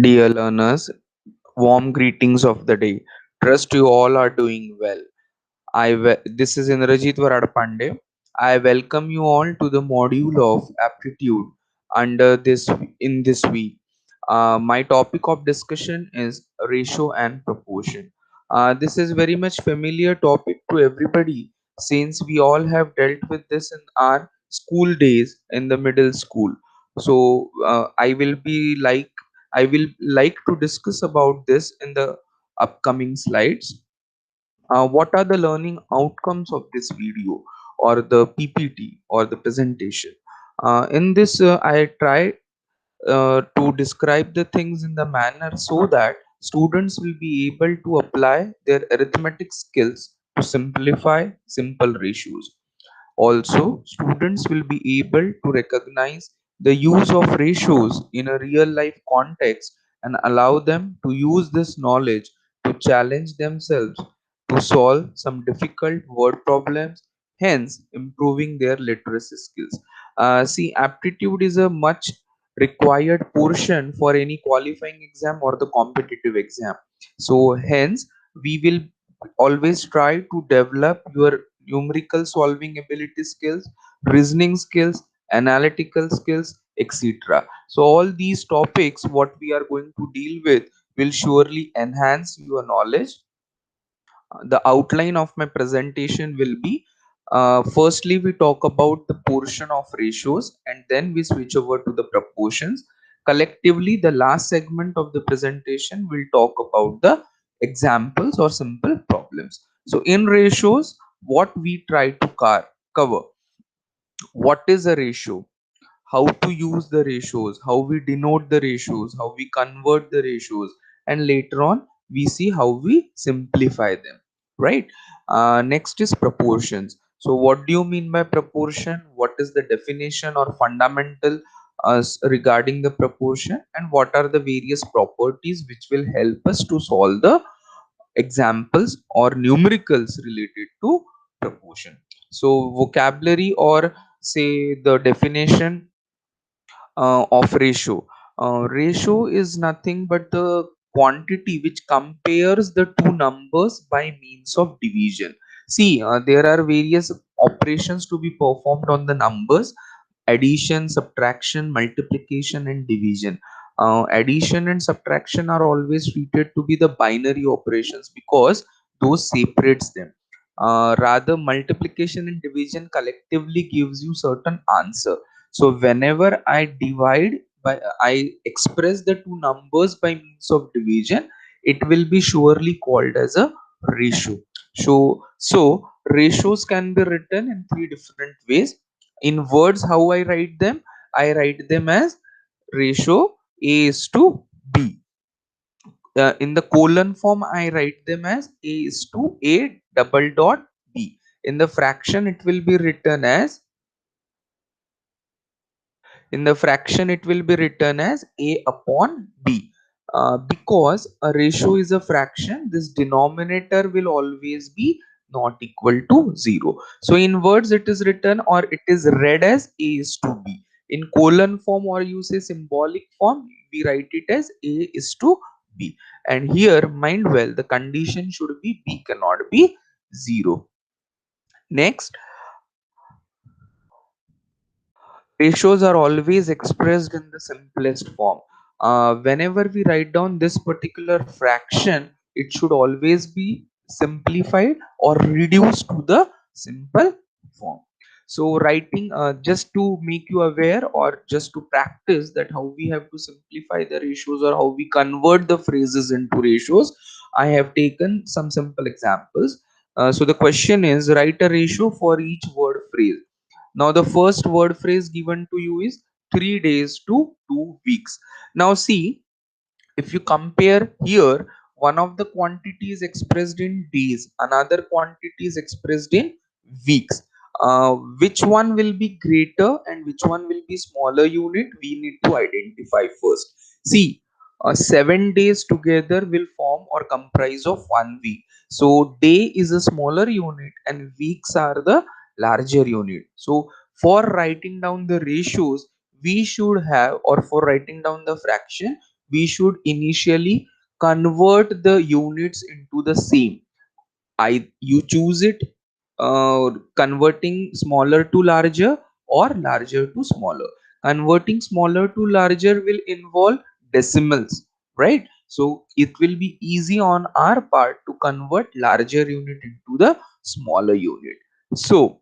Dear learners, warm greetings of the day. Trust you all are doing well. This is Indrajit Varadpande. I welcome you all to the module of Aptitude under this in this week. My topic of discussion is ratio and proportion. This is very much familiar topic to everybody since we all have dealt with this in our school days in the middle school. So I will like to discuss about this in the upcoming slides. What are the learning outcomes of this video or the PPT or the presentation? In this, I try to describe the things in the manner so that students will be able to apply their arithmetic skills to simplify simple ratios. Also, students will be able to recognize the use of ratios in a real life context and allow them to use this knowledge to challenge themselves to solve some difficult word problems, hence improving their literacy skills. See, aptitude is a much required portion for any qualifying exam or the competitive exam. So, hence, we will always try to develop your numerical solving ability skills, reasoning skills, analytical skills, etc. So all these topics what we are going to deal with will surely enhance your knowledge. The outline of my presentation will be, firstly we talk about the portion of ratios and then we switch over to the proportions. Collectively, the last segment of the presentation will talk about the examples or simple problems. So in ratios, what we try to cover, what is a ratio, how to use the ratios, how we denote the ratios, how we convert the ratios, and later on we see how we simplify them, right? Next is proportions. So, what do you mean by proportion? What is the definition or fundamental regarding the proportion, and what are the various properties which will help us to solve the examples or numericals related to proportion? So, vocabulary or say the definition of ratio. Ratio is nothing but the quantity which compares the two numbers by means of division. See, there are various operations to be performed on the numbers: addition, subtraction, multiplication, and division. Addition and subtraction are always treated to be the binary operations because those separates them. Rather, multiplication and division collectively gives you certain answer. So whenever I I express the two numbers by means of division, it will be surely called as a ratio. So ratios can be written in three different ways. In words, how I write them? I write them as ratio A is to B. In the colon form, I write them as A is to A double dot B. In the fraction, it will be written as in the fraction it will be written as a upon b. Because a ratio is a fraction, this denominator will always be not equal to 0. So in words it is written or it is read as a is to b. In colon form or you say symbolic form, we write it as a is to b. And here, mind well, the condition should be b cannot be 0. Next, ratios are always expressed in the simplest form. Whenever we write down this particular fraction, it should always be simplified or reduced to the simple form. So, writing just to make you aware or just to practice that how we have to simplify the ratios or how we convert the phrases into ratios, I have taken some simple examples. So, the question is write a ratio for each word phrase. Now, the first word phrase given to you is 3 days to 2 weeks. Now, see, if you compare here, one of the quantity is expressed in days, another quantity is expressed in weeks. Which one will be greater and which one will be smaller unit? We need to identify first. See, 7 days together will form or comprise of 1 week. So day is a smaller unit and weeks are the larger unit. So for writing down the ratios, we should have, or for writing down the fraction, we should initially convert the units into the same. You choose it, converting smaller to larger or larger to smaller. Converting smaller to larger will involve decimals, right? So it will be easy on our part to convert larger unit into the smaller unit. So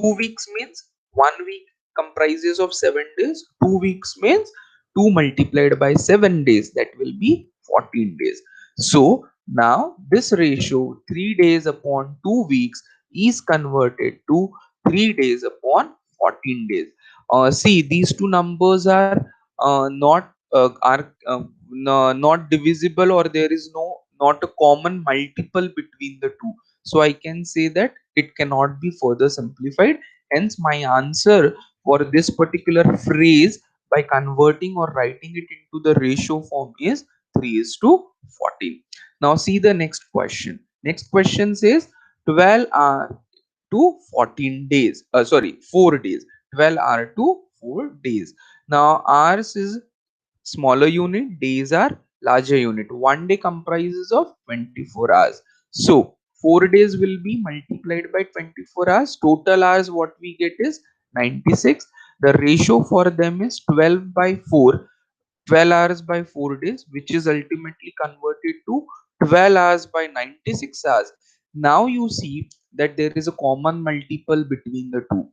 2 weeks means 1 week comprises of 7 days. 2 weeks means 2 multiplied by 7 days, that will be 14 days. So now this ratio 3 days upon 2 weeks is converted to 3 days upon 14 days. See, these two numbers are not divisible, or there is not a common multiple between the two. So I can say that it cannot be further simplified. Hence, my answer for this particular phrase by converting or writing it into the ratio form is 3 is to 14. Now, see the next question. Next question says 12 hour to 14 days. Sorry, 4 days. 12 hour to 4 days. Now, ours is smaller unit, days are larger unit. 1 day comprises of 24 hours. So 4 days will be multiplied by 24 hours. Total hours what we get is 96. The ratio for them is 12 by 4. 12 hours by 4 days, which is ultimately converted to 12 hours by 96 hours. Now you see that there is a common multiple between the two.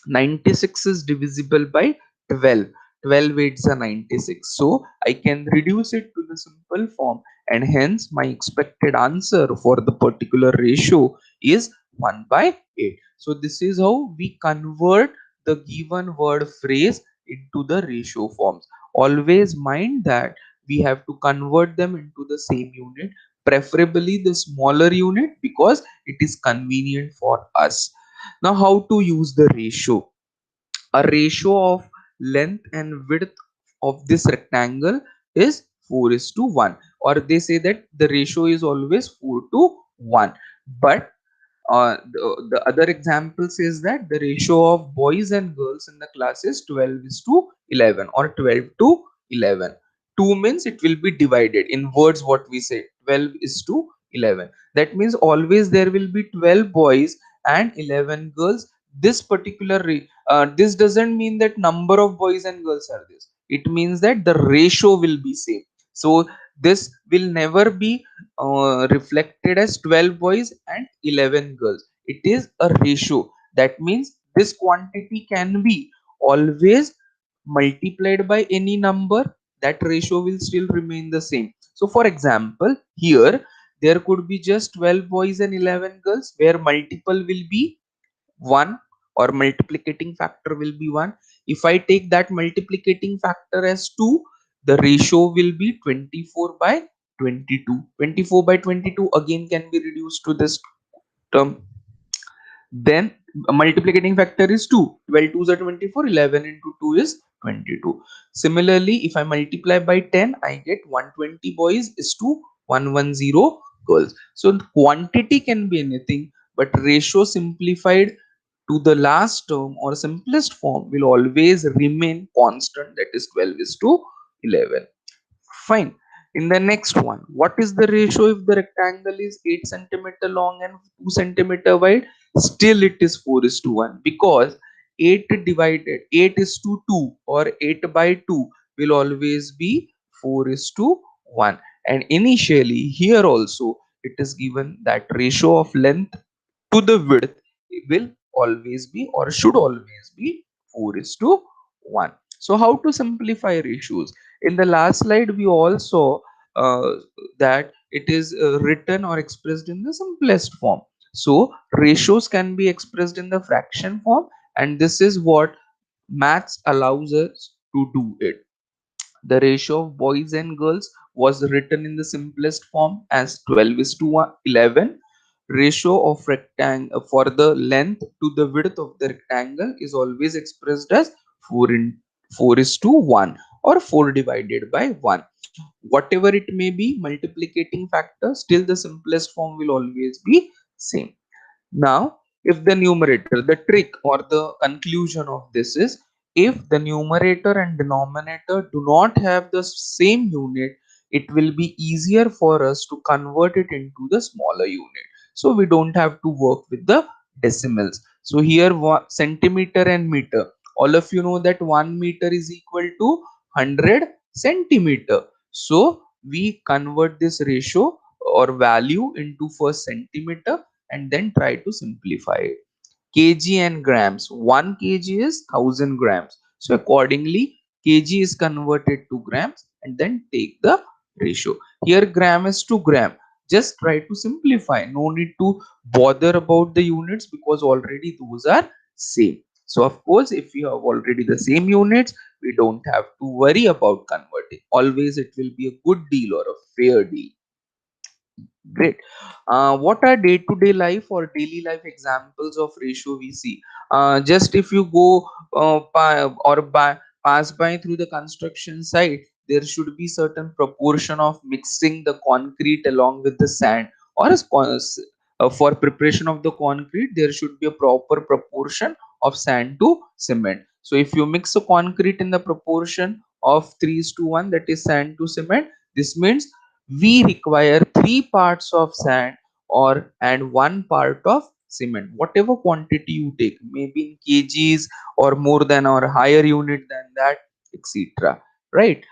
96 is divisible by 12. 12 weights are 96, so I can reduce it to the simple form, and hence my expected answer for the particular ratio is 1 by 8. So this is how we convert the given word phrase into the ratio forms. Always mind that we have to convert them into the same unit, preferably the smaller unit, because it is convenient for us. Now, how to use the ratio? A ratio of length and width of this rectangle is 4 is to 1, or they say that the ratio is always 4 to 1. But the other example says that the ratio of boys and girls in the class is 12 is to 11, or 12 to 11. 2 means it will be divided. In words, what we say, 12 is to 11. That means always there will be 12 boys and 11 girls. This doesn't mean that number of boys and girls are this. It means that the ratio will be same. So this will never be reflected as 12 boys and 11 girls. It is a ratio. That means this quantity can be always multiplied by any number. That ratio will still remain the same. So for example, here there could be just 12 boys and 11 girls, where multiple will be 1, or multiplicating factor will be 1. If I take that multiplicating factor as 2, the ratio will be 24 by 22. 24 by 22 again can be reduced to this term. Then a multiplicating factor is 2. 12 twos are 24. 11 into 2 is 22. Similarly, if I multiply by 10, I get 120 boys is to 110 girls. So the quantity can be anything, but ratio simplified to the last term or simplest form will always remain constant, that is 12 is to 11. Fine. In the next one, what is the ratio if the rectangle is 8 centimeter long and 2 centimeter wide? Still it is 4 is to 1, because 8 divided 8 is to 2, or 8 by 2 will always be 4 is to 1. And initially here also it is given that ratio of length to the width will always be, or should always be, 4 is to 1. So how to simplify ratios? In the last slide we all saw uh, that it is written or expressed in the simplest form. So ratios can be expressed in the fraction form, and this is what maths allows us to do it. The ratio of boys and girls was written in the simplest form as 12 is to 11. Ratio of rectangle for the length to the width of the rectangle is always expressed as 4 in 4 is to 1, or 4 divided by 1. Whatever it may be, multiplicating factor, still the simplest form will always be same. Now, if the numerator, the trick or the conclusion of this is, If the numerator and denominator do not have the same unit, it will be easier for us to convert it into the smaller unit, so we don't have to work with the decimals. So here centimeter and meter, all of you know that 1 meter is equal to 100 centimeter. So we convert this ratio or value into first centimeter and then try to simplify it. Kg and grams, 1 kg is 1000 grams, so accordingly kg is converted to grams and then take the ratio. Here gram is to gram. Just try to simplify, no need to bother about the units because already those are same. So of course if you have already the same units, we don't have to worry about converting. Always it will be a good deal or a fair deal. Great. What are day-to-day life or daily life examples of ratio we see? Just if you go pass by through the construction site, there should be certain proportion of mixing the concrete along with the sand, or for preparation of the concrete, there should be a proper proportion of sand to cement. So if you mix a concrete in the proportion of 3 is to 1, that is sand to cement, this means we require 3 parts of sand or and 1 part of cement, whatever quantity you take, maybe in kgs or more than or higher unit than that, etc. Right?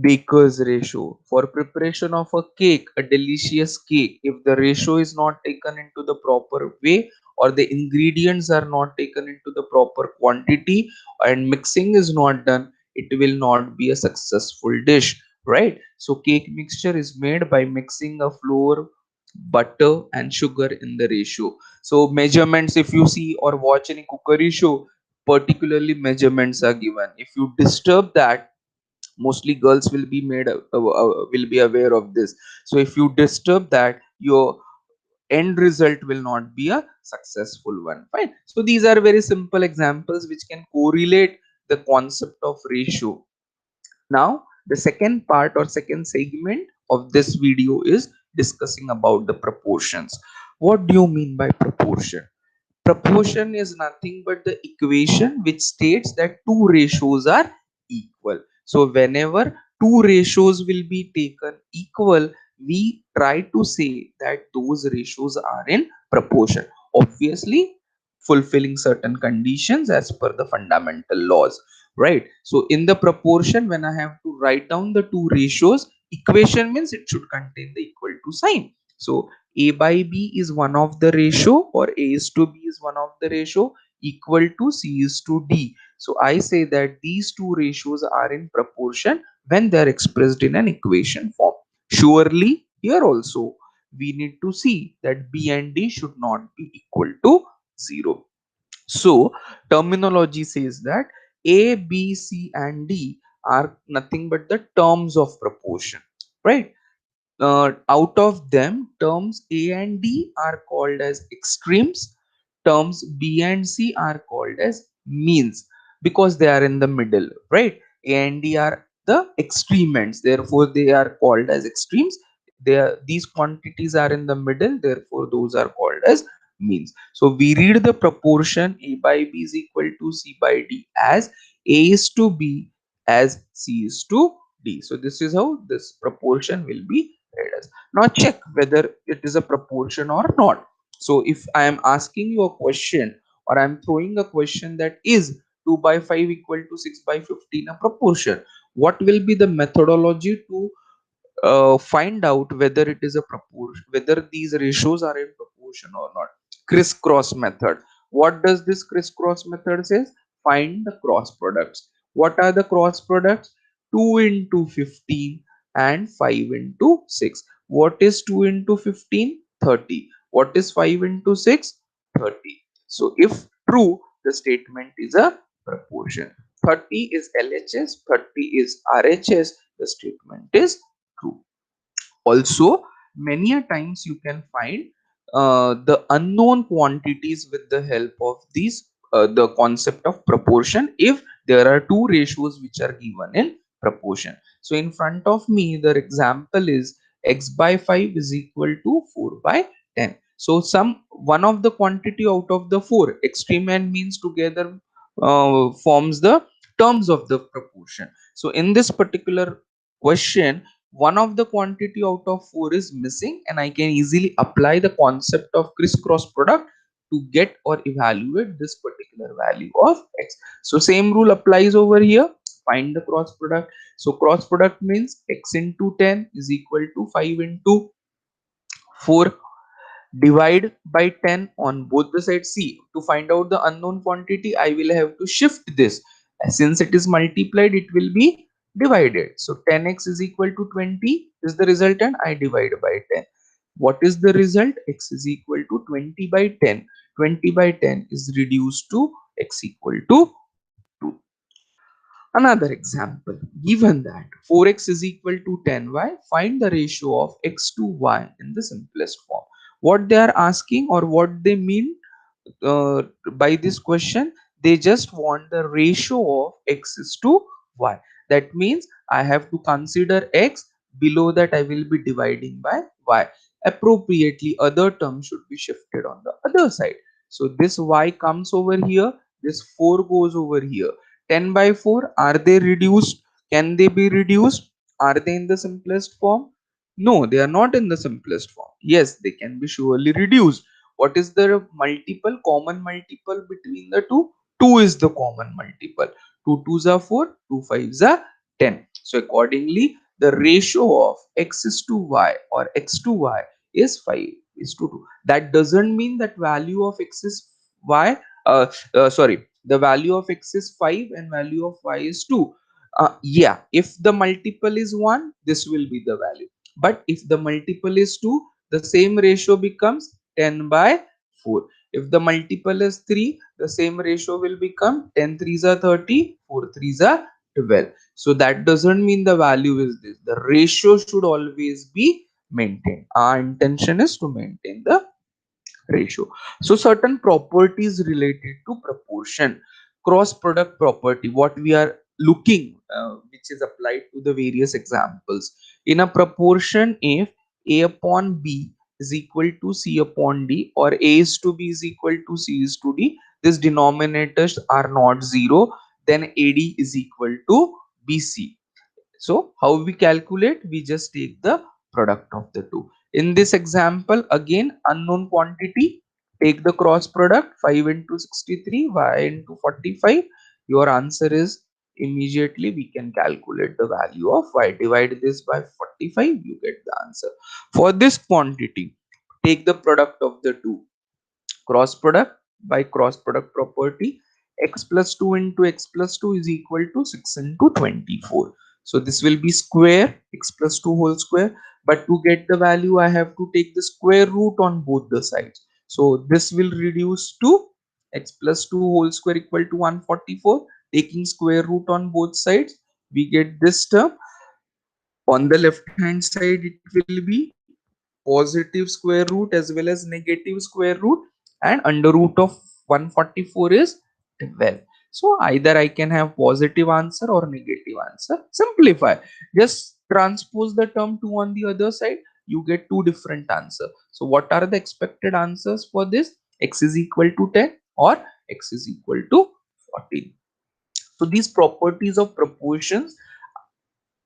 Baker's ratio. For preparation of a cake, a delicious cake, if the ratio is not taken into the proper way or the ingredients are not taken into the proper quantity and mixing is not done, it will not be a successful dish, right? So cake mixture is made by mixing a flour, butter and sugar in the ratio. So measurements, if you see or watch any cookery show, particularly measurements are given. If you disturb that, mostly girls will be will be aware of this. So if you disturb that, your end result will not be a successful one. Fine. So these are very simple examples which can correlate the concept of ratio. Now the second part or second segment of this video is discussing about the proportions. What do you mean by proportion? Proportion is nothing but the equation which states that two ratios are equal. So whenever two ratios will be taken equal, we try to say that those ratios are in proportion. Obviously, fulfilling certain conditions as per the fundamental laws, right? So in the proportion, when I have to write down the two ratios, equation means it should contain the equal to sign. So a by b is one of the ratio, or a is to b is one of the ratio, equal to c is to d. So I say that these two ratios are in proportion when they are expressed in an equation form. Surely here also we need to see that b and d should not be equal to 0. So terminology says that a, b, c and d are nothing but the terms of proportion, right? Out of them, terms A and D are called as extremes, terms B and C are called as means, because they are in the middle, right? A and D are the extreme ends, therefore they are called as extremes. These quantities are in the middle, therefore those are called as means. So we read the proportion A by B is equal to C by D as A is to B as C is to D. So this is how this proportion will be read as. Now check whether it is a proportion or not. So if I am asking you a question, or I am throwing a question that is 2 by 5 equal to 6 by 15 a proportion, what will be the methodology to find out whether it is a proportion, whether these ratios are in proportion or not? Crisscross method. What does this crisscross method says? Find the cross products. What are the cross products? 2 into 15 and 5 into 6. What is 2 into 15? 30. What is 5 into 6? 30. So if true, the statement is a proportion. 30 is LHS, 30 is RHS, the statement is true. Also, many a times you can find the unknown quantities with the help of these the concept of proportion if there are two ratios which are given in proportion. So in front of me the example is x by 5 is equal to 4 by 10. So some one of the quantity out of the four, extreme and means together, forms the terms of the proportion. So in this particular question, one of the quantity out of 4 is missing, and I can easily apply the concept of crisscross product to get or evaluate this particular value of x. So same rule applies over here. Find the cross product. So cross product means x into 10 is equal to 5 into 4. Divide by 10 on both the sides. See, to find out the unknown quantity, I will have to shift this. Since it is multiplied, it will be divided. So 10x is equal to 20 is the resultant. I divide by 10. What is the result? X is equal to 20 by 10. 20 by 10 is reduced to x equal to 2. Another example, given that 4x is equal to 10y, find the ratio of x to y in the simplest form. What they are asking or what they mean uh, by this question, they just want the ratio of x is to y. That means I have to consider x, below that I will be dividing by y. Appropriately, other terms should be shifted on the other side. So this y comes over here, this 4 goes over here. 10 by 4, are they reduced? Can they be reduced? Are they in the simplest form? No, they are not in the simplest form. Yes, they can be surely reduced. What is the multiple, common multiple between the two? 2 is the common multiple. 2 twos are 4, 2 fives are 10. So accordingly, the ratio of x is to y or x to y is 5 is to 2. That doesn't mean that value of x is y. Sorry, the value of x is 5 and value of y is 2. Yeah, if the multiple is 1, this will be the value. But if the multiple is 2, the same ratio becomes 10 by 4. If the multiple is 3, the same ratio will become 10 threes are 30, 4 threes are 12. So that doesn't mean the value is this. The ratio should always be maintained. Our intention is to maintain the ratio. So certain properties related to proportion, cross product property, what we are looking, which is applied to the various examples. In a proportion, if a upon b is equal to c upon d, or a is to b is equal to c is to d, these denominators are not zero, then ad is equal to bc. So how we calculate? We just take the product of the two. In this example, again unknown quantity, take the cross product, 5 into 63, y into 45. Your answer is, immediately we can calculate the value of y. Divide this by 45, you get the answer. For this quantity, take the product of the two. Cross product, by cross product property, x plus 2 into x plus 2 is equal to 6 into 24. So this will be square, x plus 2 whole square, but to get the value I have to take the square root on both the sides. So this will reduce to x plus 2 whole square equal to 144. Taking square root on both sides, we get this term. On the left hand side, it will be positive square root as well as negative square root, and under root of 144 is 12. So either I can have positive answer or negative answer. Simplify, just transpose the term 2 on the other side, you get two different answer. So what are the expected answers for this? X is equal to 10 or x is equal to 14. So these properties of proportions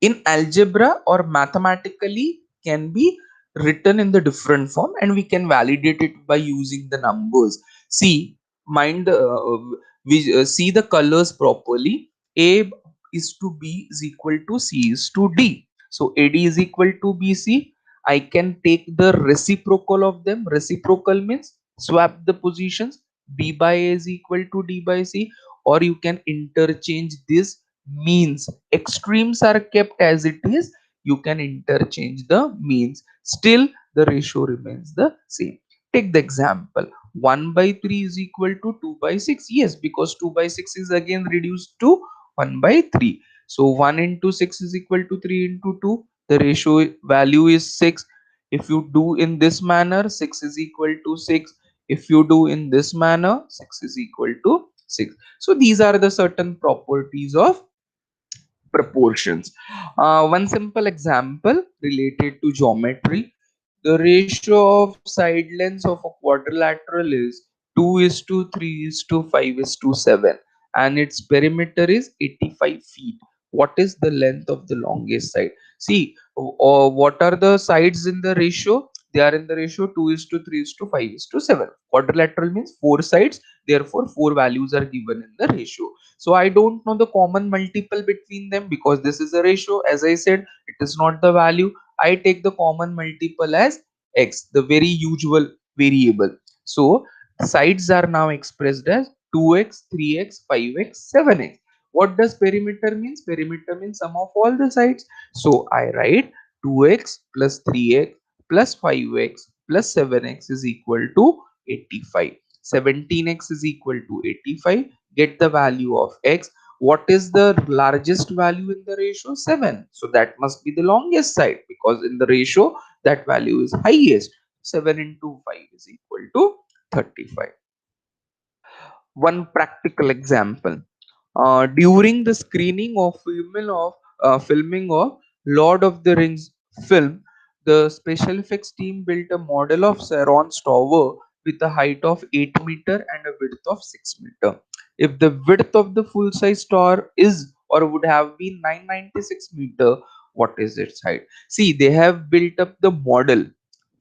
in algebra or mathematically can be written in the different form, and we can validate it by using the numbers. See, mind we see the colors properly. A is to b is equal to c is to d. So ad is equal to bc. I can take the reciprocal of them. Reciprocal means swap the positions. B by a is equal to d by c, or you can interchange this means. Extremes are kept as it is, you can interchange the means, still the ratio remains the same. Take the example, 1 by 3 is equal to 2 by 6. Yes, because 2 by 6 is again reduced to 1 by 3. So 1 into 6 is equal to 3 into 2, the ratio value is 6. If you do in this manner, 6 is equal to 6. If you do in this manner, 6 is equal to 6. So these are the certain properties of proportions. One simple example related to geometry. The ratio of side lengths of a quadrilateral is 2 is to 3 is to 5 is to 7. and its perimeter is 85 feet. What is the length of the longest side? See, what are the sides in the ratio? They are in the ratio 2 is to 3 is to 5 is to 7. Quadrilateral means four sides, therefore four values are given in the ratio. So I don't know the common multiple between them because this is a ratio. As I said, it is not the value. I take the common multiple as x, the very usual variable. So sides are now expressed as 2x, 3x, 5x, 7x. What does perimeter means? Perimeter means sum of all the sides. So I write 2x plus 3x plus 5x plus 7x is equal to 85. 17x is equal to 85. Get the value of x. What is the largest value in the ratio? 7. So that must be the longest side because in the ratio that value is highest. 7 into 5 is equal to 35. One practical example. During the screening of filming of Lord of the Rings film, the special effects team built a model of Sauron's tower with a height of 8 meter and a width of 6 meter. If the width of the full size tower is or would have been 996 meter, what is its height? See, they have built up the model.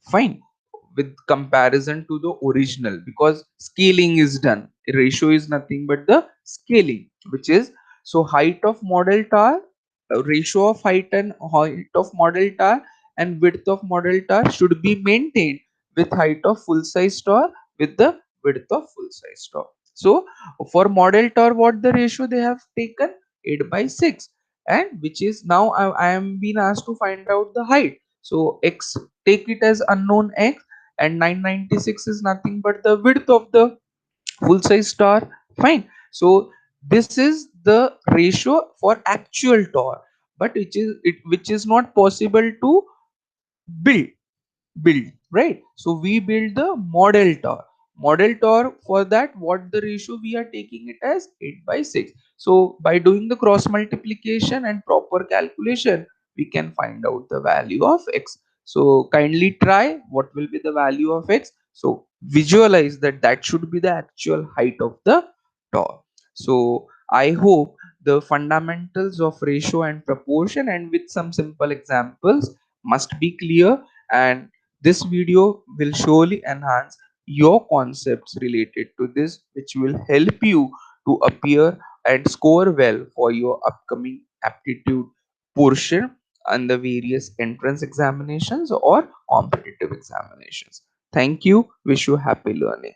Fine, with comparison to the original because scaling is done. Ratio is nothing but the scaling, which is so height of model tower, ratio of height of model tower and width of model tower should be maintained with height of full size tower with the width of full size tower. So for model tower, what the ratio they have taken? 8 by 6, and which is now I am being asked to find out the height. So x, take it as unknown x, and 996 is nothing but the width of the full size star. Fine. So this is the ratio for actual tor, but which is not possible to build build, right? So we build the model tor. For that, what the ratio we are taking it as? 8 by 6. So by doing the cross multiplication and proper calculation, we can find out the value of x. So kindly try what will be the value of x. So visualize that that should be the actual height of the tor. So I hope the fundamentals of ratio and proportion and with some simple examples must be clear, and this video will surely enhance your concepts related to this, which will help you to appear and score well for your upcoming aptitude portion and the various entrance examinations or competitive examinations. Thank you. Wish you happy learning.